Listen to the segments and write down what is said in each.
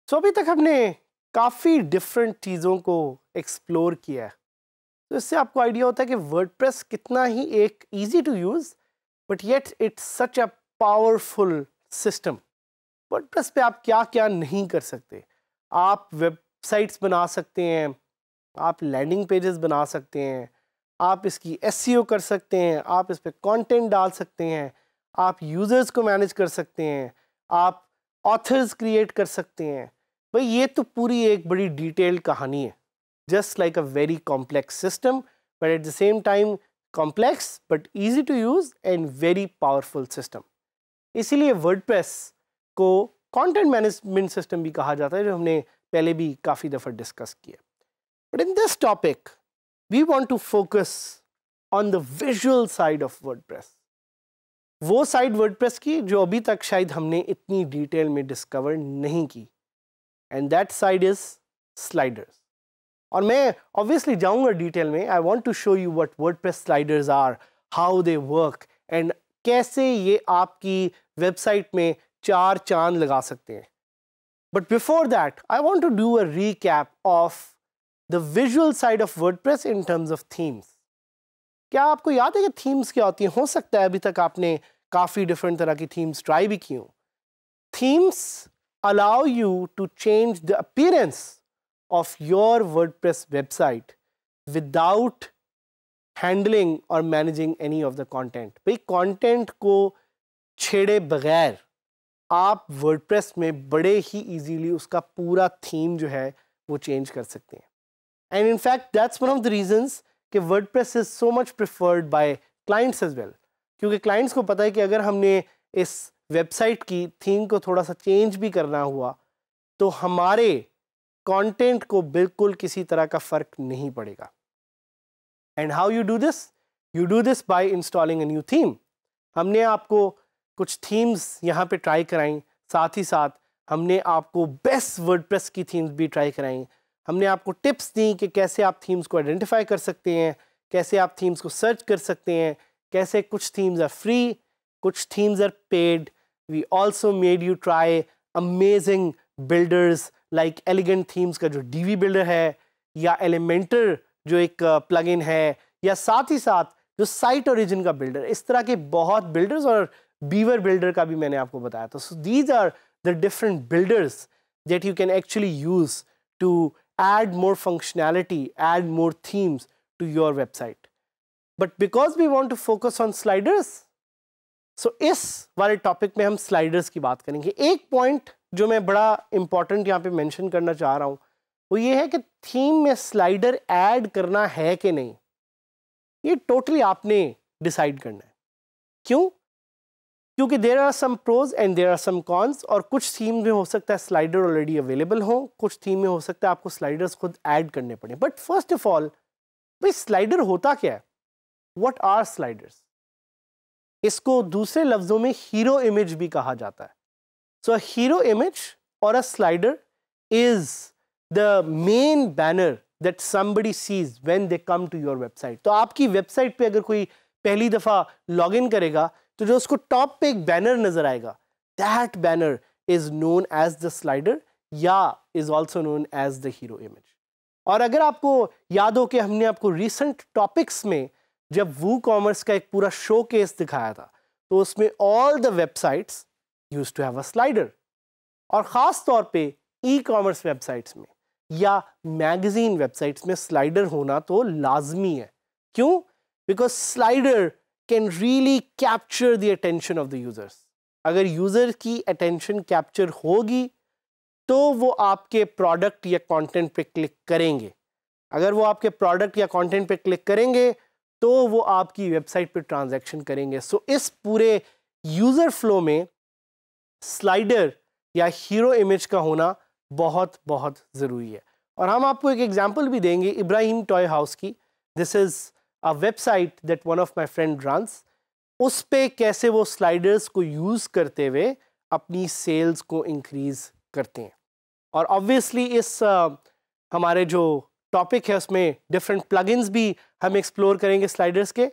तो अभी तक हमने काफ़ी डिफरेंट चीज़ों को एक्सप्लोर किया है, तो इससे आपको आइडिया होता है कि वर्डप्रेस कितना ही एक easy to use but yet it's such a powerful system. WordPress पे आप क्या क्या नहीं कर सकते। आप वेबसाइट्स बना सकते हैं, आप लैंडिंग पेजेस बना सकते हैं, आप इसकी एसईओ कर सकते हैं, आप इस पर कंटेंट डाल सकते हैं, आप यूज़र्स को मैनेज कर सकते हैं, आप ऑथर्स क्रिएट कर सकते हैं। भाई ये तो पूरी एक बड़ी डिटेल्ड कहानी है, just like a very complex system but at the same time complex but easy to use and very powerful system. इसीलिए वर्डप्रेस को कंटेंट मैनेजमेंट सिस्टम भी कहा जाता है, जो हमने पहले भी काफ़ी दफ़ा डिस्कस किया। But in this topic we want to focus on the visual side of WordPress, वो साइड वर्डप्रेस की जो अभी तक शायद हमने इतनी डिटेल में डिस्कवर नहीं की, and that side is sliders. और मैं ऑब्वियसली जाऊंगा डिटेल में। I want to show you what WordPress sliders are, how they work and कैसे ये आपकी वेबसाइट में चार चांद लगा सकते हैं। But before that I want to do a recap of the visual side of WordPress in terms of themes. क्या आपको याद है कि थीम्स क्या होती हैं? हो सकता है अभी तक आपने काफ़ी डिफरेंट तरह की थीम्स ट्राई भी की हों। Themes allow you to change the appearance of your WordPress website without handling or managing any of the content। भाई कंटेंट को छेड़े बगैर आप WordPress में बड़े ही इजीली उसका पूरा थीम जो है वो चेंज कर सकते हैं। And in fact that's one of the reasons कि WordPress is so much preferred by clients as well, क्योंकि क्लाइंट्स को पता है कि अगर हमने इस वेबसाइट की थीम को थोड़ा सा चेंज भी करना हुआ तो हमारे कंटेंट को बिल्कुल किसी तरह का फ़र्क नहीं पड़ेगा। And how you do this? You do this by installing a new theme. हमने आपको कुछ थीम्स यहाँ पे ट्राई कराई, साथ ही साथ हमने आपको बेस्ट वर्डप्रेस की थीम्स भी ट्राई कराई। हमने आपको टिप्स दी कि कैसे आप थीम्स को आइडेंटिफाई कर सकते हैं, कैसे आप थीम्स को सर्च कर सकते हैं, कैसे कुछ थीम्स आर फ्री, कुछ themes are paid. We also made you try amazing builders like Elegant Themes का जो DV builder है, या Elementor जो एक plugin है, या साथ ही साथ जो Site Origin का builder, इस तरह के बहुत builders, और Beaver builder का भी मैंने आपको बताया था। So these are the different builders that you can actually use to add more functionality, add more themes to your website. But because we want to focus on sliders, इस वाले topic में हम स्लाइडर्स की बात करेंगे। एक point जो मैं बड़ा इंपॉर्टेंट यहाँ पे मेंशन करना चाह रहा हूँ वो ये है कि थीम में स्लाइडर ऐड करना है कि नहीं, ये टोटली आपने डिसाइड करना है। क्यों? क्योंकि there are some pros and there are some cons, और कुछ थीम में हो सकता है स्लाइडर ऑलरेडी अवेलेबल हो, कुछ थीम में हो सकता है आपको स्लाइडर्स खुद ऐड करने पड़े। बट फर्स्ट ऑफ ऑल भाई स्लाइडर होता क्या है? What are sliders? इसको दूसरे लफ्जों में हीरो इमेज भी कहा जाता है। सो हीरो इमेज और a slider is the main banner that somebody sees when they come to your website. तो आपकी वेबसाइट पे अगर कोई पहली दफा लॉगिन करेगा तो जो उसको टॉप पे एक बैनर नजर आएगा, that banner is known as the slider या is also known as the hero image. और अगर आपको याद हो कि हमने आपको रिसेंट टॉपिक्स में जब वू कॉमर्स का एक पूरा शो केस दिखाया था तो उसमें all the websites used to have a slider, और ख़ास तौर पे ई कॉमर्स वेबसाइट्स में या मैगजीन वेबसाइट्स में स्लाइडर होना तो लाजमी है। क्यों? Because slider can really capture the attention of the users. अगर यूजर की अटेंशन कैप्चर होगी तो वो आपके प्रोडक्ट या कंटेंट पे क्लिक करेंगे। अगर वो आपके प्रोडक्ट या कंटेंट पे क्लिक करेंगे तो वो आपकी वेबसाइट पे ट्रांजैक्शन करेंगे। सो इस पूरे यूजर फ्लो में स्लाइडर या हीरो इमेज का होना बहुत बहुत ज़रूरी है। और हम आपको एक एग्जांपल भी देंगे इब्राहिम टॉय हाउस की। This is a website that one of my friend runs, उस पे कैसे वो स्लाइडर्स को यूज़ करते हुए अपनी सेल्स को इंक्रीज़ करते हैं। और ऑब्वियसली इस हमारे जो टॉपिक है उसमें डिफरेंट प्लगइन्स भी हम एक्सप्लोर करेंगे स्लाइडर्स के।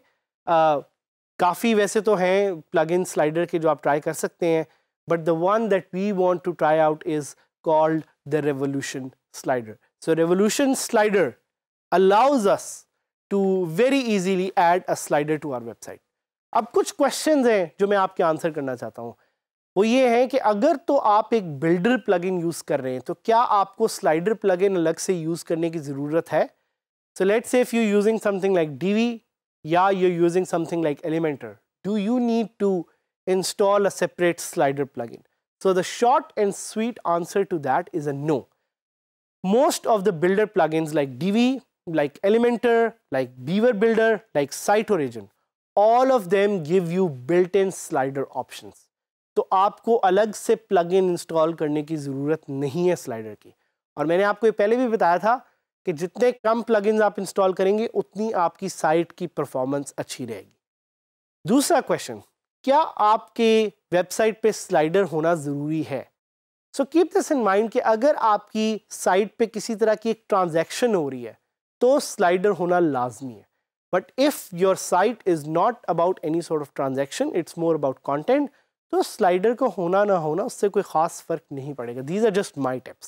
काफ़ी वैसे तो हैं प्लगइन स्लाइडर के जो आप ट्राई कर सकते हैं, but the one that we want to try out is called the Revolution slider. So Revolution slider allows us to very easily add a slider to our website. अब कुछ questions हैं जो मैं आपके आंसर करना चाहता हूँ। वो ये है कि अगर तो आप एक बिल्डर प्लगइन यूज़ कर रहे हैं तो क्या आपको स्लाइडर प्लगइन अलग से यूज़ करने की ज़रूरत है? So let's say if you're using something like Divi या you're using something like Elementor, do you need to install a separate slider plugin? So the short and sweet answer to that is a no. Most of the builder plugins like Divi, like Elementor, like Beaver Builder, like Site Origin, all of them give you built-in slider options. तो आपको अलग से plugin install करने की ज़रूरत नहीं है slider की। और मैंने आपको ये पहले भी बताया था कि जितने कम plugins आप इंस्टॉल करेंगे उतनी आपकी साइट की परफॉर्मेंस अच्छी रहेगी। दूसरा क्वेश्चन, क्या आपके वेबसाइट पे स्लाइडर होना ज़रूरी है? So keep this in mind कि अगर आपकी साइट पे किसी तरह की एक ट्रांजैक्शन हो रही है तो स्लाइडर होना लाजमी है। But if your site is not about any sort of transaction, it's more about content, तो स्लाइडर को होना ना होना उससे कोई ख़ास फ़र्क नहीं पड़ेगा। These are just my tips.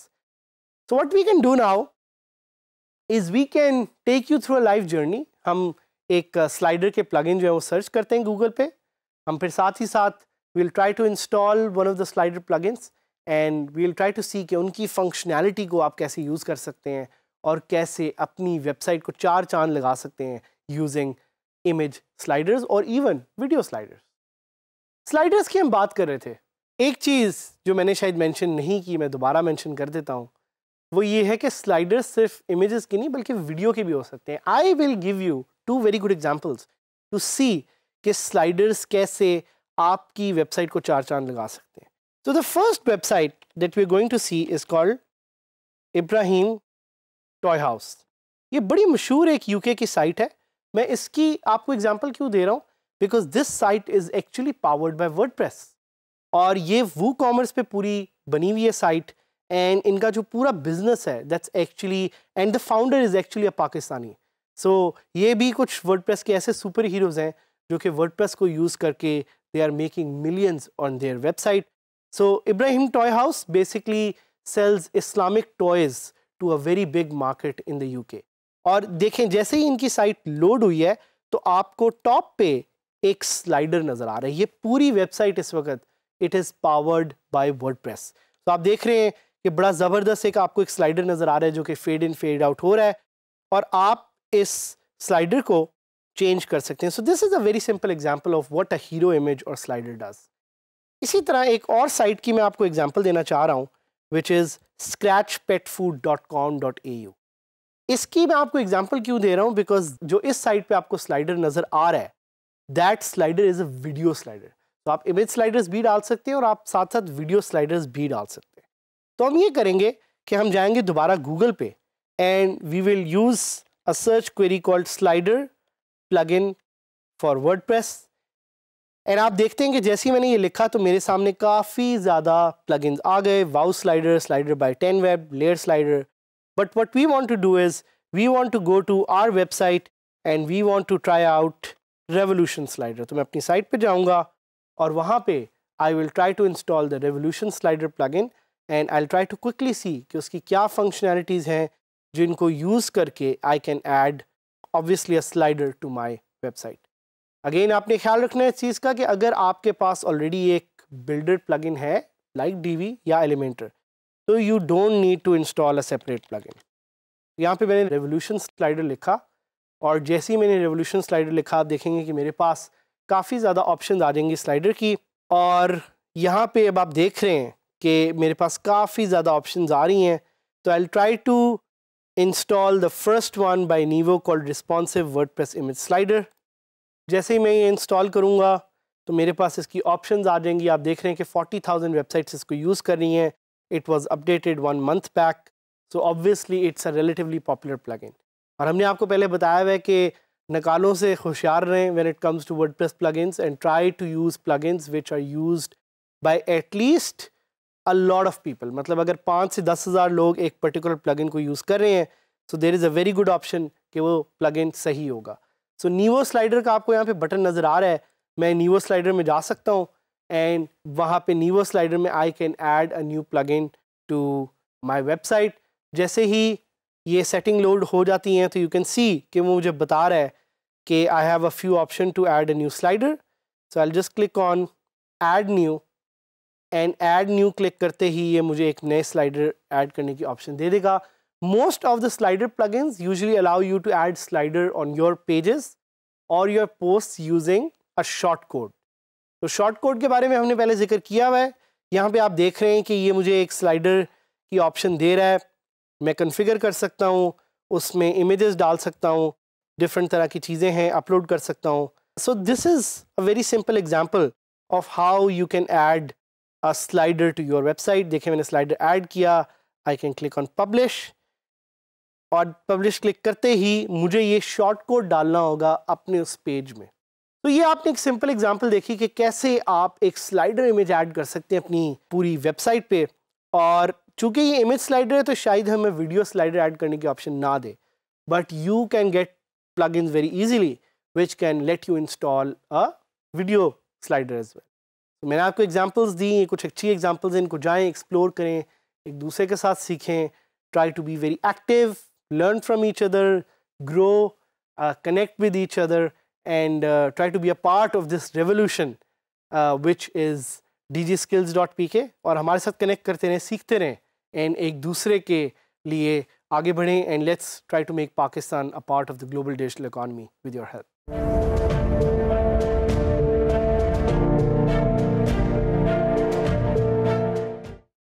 So what we can do now is we can take you through a live journey. हम एक स्लाइडर के प्लगइन जो है वो सर्च करते हैं गूगल पे। हम फिर साथ ही साथ we'll try to install one of the slider plugins and we'll try to see कि उनकी फंक्शनैलिटी को आप कैसे यूज़ कर सकते हैं और कैसे अपनी वेबसाइट को चार चांद लगा सकते हैं यूजिंग इमेज स्लाइडर्स और इवन वीडियो स्लाइडर्स। स्लाइडर्स की हम बात कर रहे थे। एक चीज़ जो मैंने शायद मेंशन नहीं की, मैं दोबारा मेंशन कर देता हूँ, वो ये है कि स्लाइडर्स सिर्फ इमेजेस की नहीं बल्कि वीडियो के भी हो सकते हैं। I will give you 2 very good examples to see कि स्लाइडर्स कैसे आपकी वेबसाइट को चार चांद लगा सकते हैं। तो the first website that we are going to see is called Ibrahim Toy House. ये बड़ी मशहूर एक यूके की साइट है। मैं इसकी आपको एग्जांपल क्यों दे रहा हूँ? Because this site is actually powered by WordPress और ये वू कॉमर्स पे पूरी बनी हुई है साइट। एंड इनका जो पूरा बिजनेस है that's actually, and the founder is actually a Pakistani. So ये भी कुछ वर्डप्रेस के ऐसे सुपर हीरोज हैं जो कि वर्डप्रेस को यूज़ करके they are making millions on their website. So Ibrahim Toy House basically sells Islamic toys to a very big market in the UK. और देखें जैसे ही इनकी साइट लोड हुई है तो आपको टॉप पे एक स्लाइडर नज़र आ रहा है। ये पूरी वेबसाइट इस वक्त it is powered by WordPress. तो आप देख रहे हैं कि बड़ा ज़बरदस्त एक आपको एक स्लाइडर नज़र आ रहा है जो कि फेड इन फेड आउट हो रहा है और आप इस स्लाइडर को चेंज कर सकते हैं। सो this is a very simple example of what a hero image और स्लाइडर डज। इसी तरह एक और साइट की मैं आपको एग्जांपल देना चाह रहा हूँ विच इज़ scratchpetfood.com.au। इसकी मैं आपको एग्जांपल क्यों दे रहा हूँ? बिकॉज जो इस साइट पे आपको स्लाइडर नज़र आ रहा है that slider is a video slider. तो आप इमेज स्लाइडर्स भी डाल सकते हैं और आप साथ साथ वीडियो स्लाइडर्स भी डाल सकते हैं। तो हम ये करेंगे कि हम जाएंगे दोबारा गूगल पे and we will use a search query called slider plugin for WordPress. And आप देखते हैं कि जैसे ही मैंने ये लिखा तो मेरे सामने काफ़ी ज़्यादा प्लगइन्स आ गए। Wow slider, slider by 10 web, layer slider. But what we want to do is we want to go to our website and we want to try out revolution slider. तो मैं अपनी साइट पे जाऊंगा और वहाँ पे I will try to install the revolution slider plugin and I will try to quickly see कि उसकी क्या फंक्शनैलिटीज़ हैं जिनको यूज़ करके I can add obviously a slider to my website. Again आपने ख्याल रखना है इस चीज़ का कि अगर आपके पास ऑलरेडी एक बिल्डर प्लगइन है लाइक Divi या Elementor तो you don't need to install a separate plugin. यहाँ पे मैंने रेवोल्यूशन स्लाइडर लिखा और जैसे ही मैंने रेवोल्यूशन स्लाइडर लिखा आप देखेंगे कि मेरे पास काफ़ी ज़्यादा ऑप्शन आ जाएंगे स्लाइडर की। और यहाँ पे अब आप देख रहे हैं कि मेरे पास काफ़ी ज़्यादा ऑप्शन आ रही हैं। तो I'll try to install the first one by Nevo called responsive WordPress image slider. जैसे ही मैं ये इंस्टॉल करूँगा तो मेरे पास इसकी ऑप्शंस आ जाएंगी। आप देख रहे हैं कि 40,000 वेबसाइट्स इसको यूज़ कर रही हैं। It was updated 1 month back, so obviously it's a relatively popular plugin. और हमने आपको पहले बताया हुआ है कि नकालों से होशियार रहें when it comes to WordPress plugins and try to use plugins which are used by at least a lot of people. मतलब अगर 5 से 10,000 लोग एक पर्टिकुलर प्लगइन को यूज़ कर रहे हैं so there is a very good option कि वो प्लगइन सही होगा. So नीवो स्लाइडर का आपको यहाँ पे बटन नज़र आ रहा है. मैं नीवो स्लाइडर में जा सकता हूँ एंड वहाँ पे नीवो स्लाइडर में I can add a new plugin to my website. जैसे ही ये सेटिंग लोड हो जाती हैं तो यू कैन सी कि वो मुझे बता रहा है कि I have a few option to add a new slider. So I will just click on add new and add new click करते ही ये मुझे एक नए स्लाइडर ऐड करने की ऑप्शन दे देगा. Most of the slider plugins usually allow you to add slider on your pages और your post using a short code. तो शॉर्ट कोड के बारे में हमने पहले जिक्र किया हुआ है. यहाँ पे आप देख रहे हैं कि ये मुझे एक स्लाइडर की ऑप्शन दे रहा है. मैं कॉन्फ़िगर कर सकता हूँ, उसमें इमेजेस डाल सकता हूँ, डिफरेंट तरह की चीज़ें हैं अपलोड कर सकता हूँ. So this is a very simple example of how you can add a slider to your website. देखिए मैंने स्लाइडर ऐड किया. I can click on publish और पब्लिश क्लिक करते ही मुझे ये शॉर्ट कोड डालना होगा अपने उस पेज में. तो ये आपने एक सिंपल एग्जांपल देखी कि कैसे आप एक स्लाइडर इमेज ऐड कर सकते हैं अपनी पूरी वेबसाइट पे. और चूंकि ये इमेज स्लाइडर है तो शायद हमें वीडियो स्लाइडर ऐड करने की ऑप्शन ना दे, but you can get plugins very easily which can let you install a video slider as well. तो मैंने आपको एग्जांपल्स दी, कुछ अच्छी एग्जांपल्स हैं, इनको जाएं एक्सप्लोर करें, एक दूसरे के साथ सीखें. Try to be very active, learn from each other, grow, connect with each other and try to be a part of this revolution which is dgskills.pk. और हमारे साथ कनेक्ट करते रहें, सीखते रहें एंड एक दूसरे के लिए आगे बढ़ें. And let's try to make Pakistan a part of the global digital economy with your help.